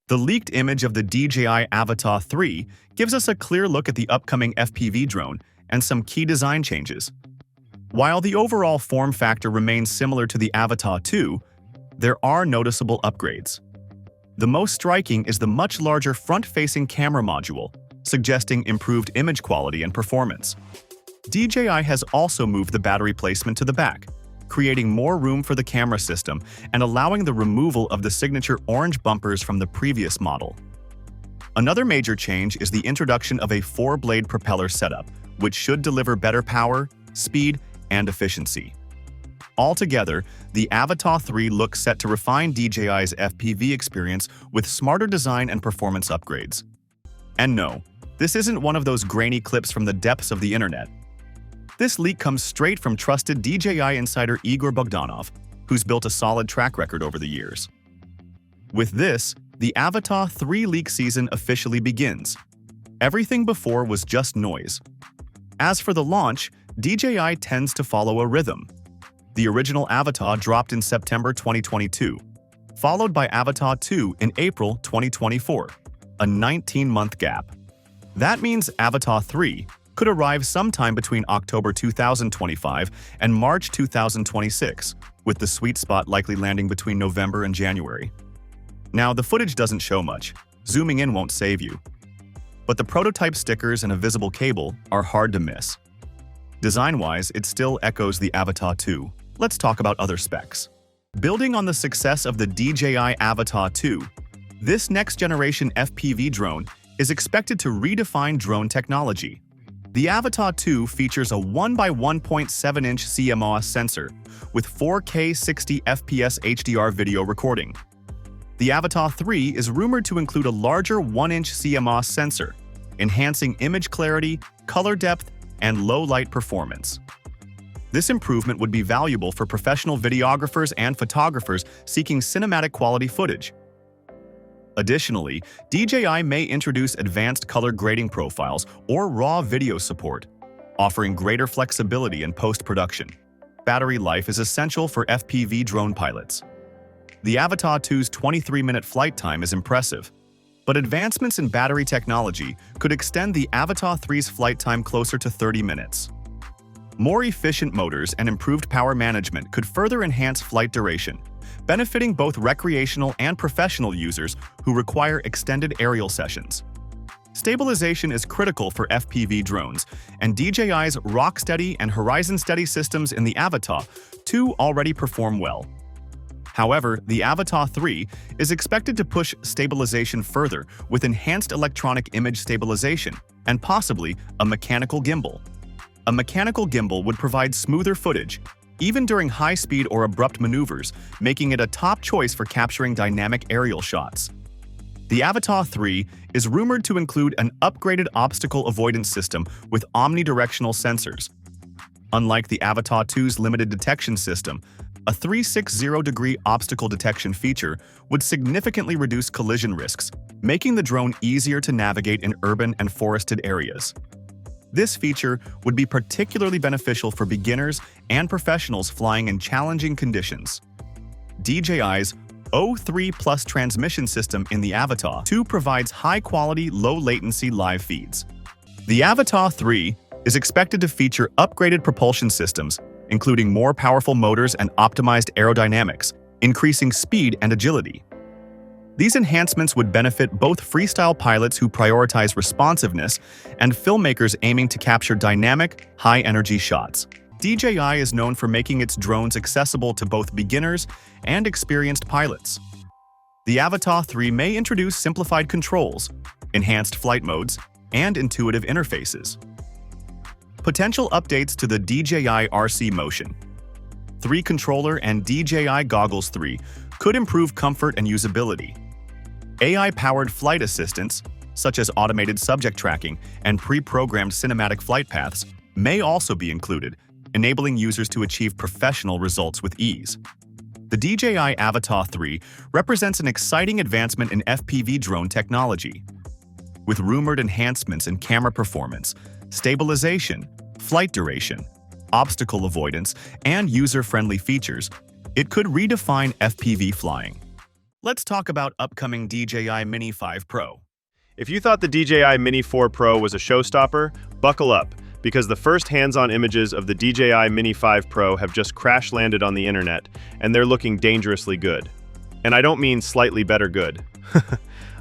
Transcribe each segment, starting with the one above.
The leaked image of the DJI Avata 3 gives us a clear look at the upcoming FPV drone and some key design changes. While the overall form factor remains similar to the Avata 2, there are noticeable upgrades. The most striking is the much larger front-facing camera module, suggesting improved image quality and performance. DJI has also moved the battery placement to the back, creating more room for the camera system and allowing the removal of the signature orange bumpers from the previous model. Another major change is the introduction of a 4-blade propeller setup, which should deliver better power, speed, and efficiency. Altogether, the Avata 3 looks set to refine DJI's FPV experience with smarter design and performance upgrades. And no, this isn't one of those grainy clips from the depths of the internet. This leak comes straight from trusted DJI insider Igor Bogdanov, who's built a solid track record over the years. With this, the Avata 3 leak season officially begins. Everything before was just noise. As for the launch, DJI tends to follow a rhythm. The original Avata dropped in September 2022, followed by Avata 2 in April 2024, a 19-month gap. That means Avata 3 could arrive sometime between October 2025 and March 2026, with the sweet spot likely landing between November and January. Now, the footage doesn't show much. Zooming in won't save you. But the prototype stickers and a visible cable are hard to miss. Design-wise, it still echoes the Avata 2. Let's talk about other specs. Building on the success of the DJI Avata 2, this next-generation FPV drone is expected to redefine drone technology. The Avata 2 features a 1x1.7-inch CMOS sensor with 4K 60 FPS HDR video recording. The Avata 3 is rumored to include a larger 1-inch CMOS sensor, enhancing image clarity, color depth, and low-light performance. This improvement would be valuable for professional videographers and photographers seeking cinematic quality footage. Additionally, DJI may introduce advanced color grading profiles or raw video support, offering greater flexibility in post-production. Battery life is essential for FPV drone pilots. The Avata 2's 23-minute flight time is impressive, but advancements in battery technology could extend the Avata 3's flight time closer to 30 minutes. More efficient motors and improved power management could further enhance flight duration, benefiting both recreational and professional users who require extended aerial sessions. Stabilization is critical for FPV drones, and DJI's Rocksteady and Horizon Steady systems in the Avata 2 already perform well. However, the Avata 3 is expected to push stabilization further with enhanced electronic image stabilization and possibly a mechanical gimbal. A mechanical gimbal would provide smoother footage, even during high-speed or abrupt maneuvers, making it a top choice for capturing dynamic aerial shots. The Avata 3 is rumored to include an upgraded obstacle avoidance system with omnidirectional sensors. Unlike the Avata 2's limited detection system, a 360-degree obstacle detection feature would significantly reduce collision risks, making the drone easier to navigate in urban and forested areas. This feature would be particularly beneficial for beginners and professionals flying in challenging conditions. DJI's O3 Plus transmission system in the Avata 2 provides high-quality, low-latency live feeds. The Avata 3 is expected to feature upgraded propulsion systems, including more powerful motors and optimized aerodynamics, increasing speed and agility. These enhancements would benefit both freestyle pilots who prioritize responsiveness and filmmakers aiming to capture dynamic, high-energy shots. DJI is known for making its drones accessible to both beginners and experienced pilots. The Avata 3 may introduce simplified controls, enhanced flight modes, and intuitive interfaces. Potential updates to the DJI RC Motion 3 controller and DJI Goggles 3 could improve comfort and usability. AI-powered flight assistants, such as automated subject tracking and pre-programmed cinematic flight paths, may also be included, enabling users to achieve professional results with ease. The DJI Avata 3 represents an exciting advancement in FPV drone technology. With rumored enhancements in camera performance, stabilization, flight duration, obstacle avoidance, and user-friendly features, it could redefine FPV flying. let's talk about upcoming DJI Mini 5 Pro. If you thought the DJI Mini 4 Pro was a showstopper, buckle up, because the first hands-on images of the DJI Mini 5 Pro have just crash-landed on the internet, and they're looking dangerously good. And I don't mean slightly better good.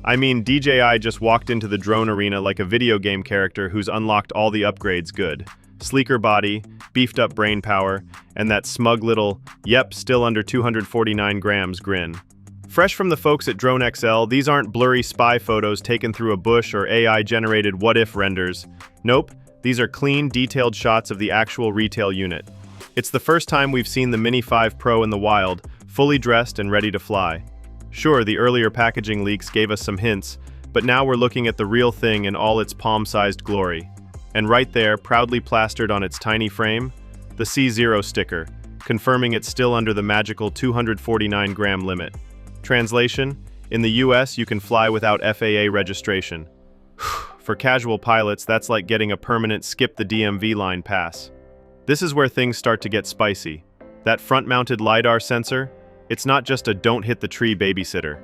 I mean DJI just walked into the drone arena like a video game character who's unlocked all the upgrades good. Sleeker body, beefed up brain power, and that smug little, yep, still under 249 grams grin. Fresh from the folks at Drone XL, these aren't blurry spy photos taken through a bush or AI-generated what-if renders. Nope, these are clean, detailed shots of the actual retail unit. It's the first time we've seen the Mini 5 Pro in the wild, fully dressed and ready to fly. Sure, the earlier packaging leaks gave us some hints, but now we're looking at the real thing in all its palm-sized glory. And right there, proudly plastered on its tiny frame, the C0 sticker, confirming it's still under the magical 249-gram limit. Translation: in the US, you can fly without FAA registration. For casual pilots, that's like getting a permanent skip the DMV line pass. This is where things start to get spicy. That front-mounted LiDAR sensor, it's not just a don't-hit-the-tree babysitter.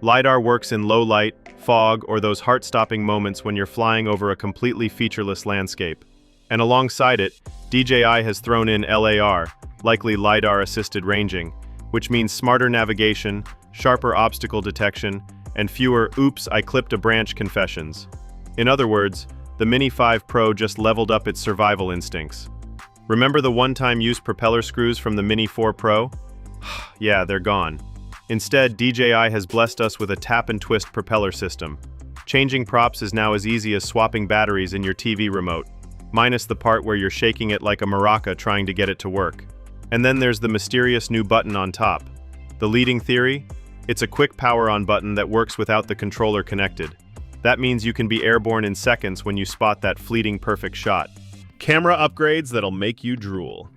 LiDAR works in low light, fog, or those heart-stopping moments when you're flying over a completely featureless landscape. And alongside it, DJI has thrown in LAR, likely LiDAR-assisted ranging, which means smarter navigation, sharper obstacle detection, and fewer "oops, I clipped a branch" confessions. In other words, the Mini 5 Pro just leveled up its survival instincts. Remember the one-time use propeller screws from the Mini 4 Pro? Yeah, they're gone. Instead, DJI has blessed us with a tap-and-twist propeller system. Changing props is now as easy as swapping batteries in your TV remote, minus the part where you're shaking it like a maraca trying to get it to work. And then there's the mysterious new button on top. The leading theory? It's a quick power-on button that works without the controller connected. That means you can be airborne in seconds when you spot that fleeting perfect shot. Camera upgrades that'll make you drool.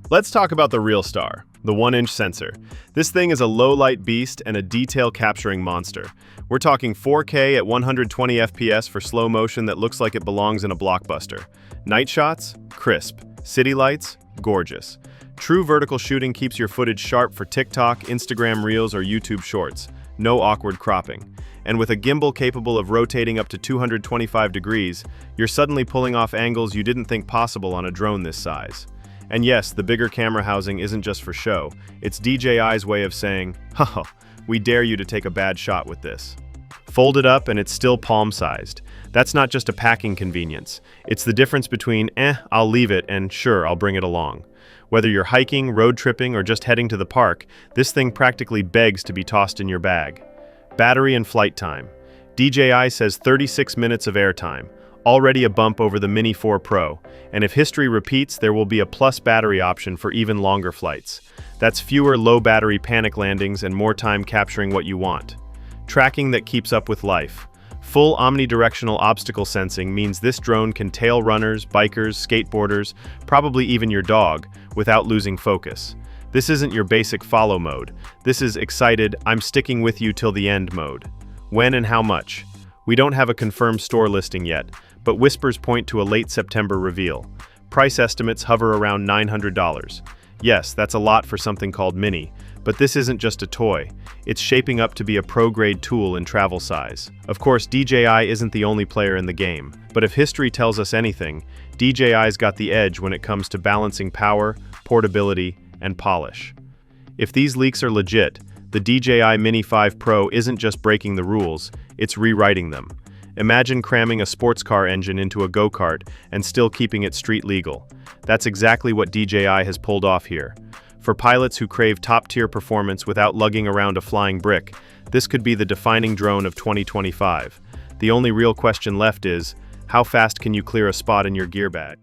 Let's talk about the real star, the 1-inch sensor. This thing is a low-light beast and a detail-capturing monster. We're talking 4K at 120 FPS for slow motion that looks like it belongs in a blockbuster. Night shots? Crisp. City lights? Gorgeous. True vertical shooting keeps your footage sharp for TikTok, Instagram Reels, or YouTube Shorts. No awkward cropping. And with a gimbal capable of rotating up to 225 degrees, you're suddenly pulling off angles you didn't think possible on a drone this size. And yes, the bigger camera housing isn't just for show. It's DJI's way of saying, haha, we dare you to take a bad shot with this. Fold it up and it's still palm-sized. That's not just a packing convenience. It's the difference between, I'll leave it, and sure, I'll bring it along. Whether you're hiking, road tripping, or just heading to the park, this thing practically begs to be tossed in your bag. Battery and flight time. DJI says 36 minutes of airtime, already a bump over the Mini 4 Pro, and if history repeats, there will be a plus battery option for even longer flights. That's fewer low-battery panic landings and more time capturing what you want. Tracking that keeps up with life. Full omnidirectional obstacle sensing means this drone can tail runners, bikers, skateboarders, probably even your dog, without losing focus. This isn't your basic follow mode. This is excited, I'm sticking with you till the end mode. When and how much? We don't have a confirmed store listing yet, but whispers point to a late September reveal. Price estimates hover around $900. Yes, that's a lot for something called Mini, but this isn't just a toy. It's shaping up to be a pro-grade tool in travel size. Of course, DJI isn't the only player in the game, but if history tells us anything, DJI's got the edge when it comes to balancing power, portability, and polish. If these leaks are legit, the DJI Mini 5 Pro isn't just breaking the rules, it's rewriting them. Imagine cramming a sports car engine into a go-kart and still keeping it street legal. That's exactly what DJI has pulled off here. For pilots who crave top-tier performance without lugging around a flying brick, this could be the defining drone of 2025. The only real question left is, how fast can you clear a spot in your gear bag?